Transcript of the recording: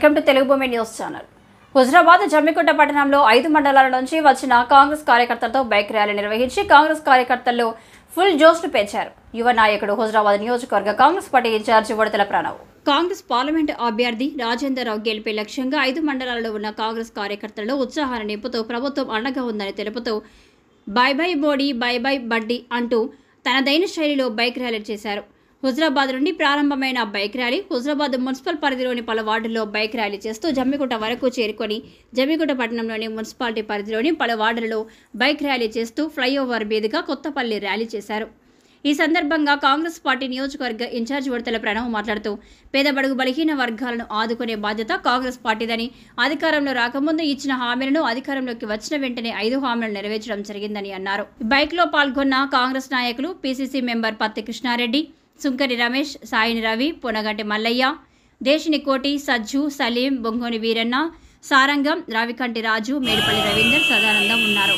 Welcome to Telugu భూమి news channel. Huzurabad Jammikunta పట్టణంలో 5 మండలాల నుంచి వచ్చిన కాంగ్రెస్ కార్యకర్తలతో బైక్ ర్యాలీ నిర్వహించి కాంగ్రెస్ కార్యకర్తల్లో ఫుల్ జోష్ను పెంచారు. యువ నాయకుడు హుజరాబాద్ నియోజకవర్గ Congress party incharge Udathala Pranav. Congress parliament అభ్యర్థి రాజేందర్రావు గెలిపే లక్ష్యంగా 5 మండలాల్లో ఉన్న కాంగ్రెస్ కార్యకర్తల్లో ఉత్సాహాన్ని నింపుతూ ప్రభుత్వం అండగా ఉందని తెలుపుతూ by by mod a by by బడ్డీ అంటూ తనదైన శైలిలో బైక్ ర్యాలీ చేశారు. హుజరాబాద్ నుండి ప్రారంభమైన బైక్ ర్యాలీ హుజరాబాద్ మున్సిపల్ పరిధిలోని పలు వార్డుల్లో బైక్ ర్యాలీ చేస్తూ జమ్మికుంట వరకు చేరుకొని జమ్మికుంట పట్టణంలోని మున్సిపాలిటీ పరిధిలోని పలు వార్డులలో బైక్ ర్యాలీ చేస్తూ ఫ్లైఓవర్ మీదుగా కొత్తపల్లి ర్యాలీ చేశారు. ఈ సందర్భంగా కాంగ్రెస్ పార్టీ నియోజకవర్గ ఇన్ఛార్జ్ ఉడతల ప్రణవ్ మాట్లాడుతూ పేద బడుగు బలహీన వర్గాలను ఆదుకునే బాధ్యత కాంగ్రెస్ పార్టీదని, అధికారంలో రాకముందు ఇచ్చిన హామీలను అధికారంలోకి వచ్చిన వెంటనే 5 హామీలను నెరవేర్చడం జరిగిందని అన్నారు. బైక్లో పాల్గొన్న కాంగ్రెస్ నాయకులు పిసిసి మెంబర్ పత్తి కృష్ణారెడ్డి, సుంకరి రమేష్, సాయిని రవి, పొనగంటి మల్లయ్య, దేశిని కోటి, సజ్జు, సలీం, బొంగోని వీరన్న, సారంగం, రావికంటి రాజు, మేడిపల్లి రవీందర్, సదానందం ఉన్నారు.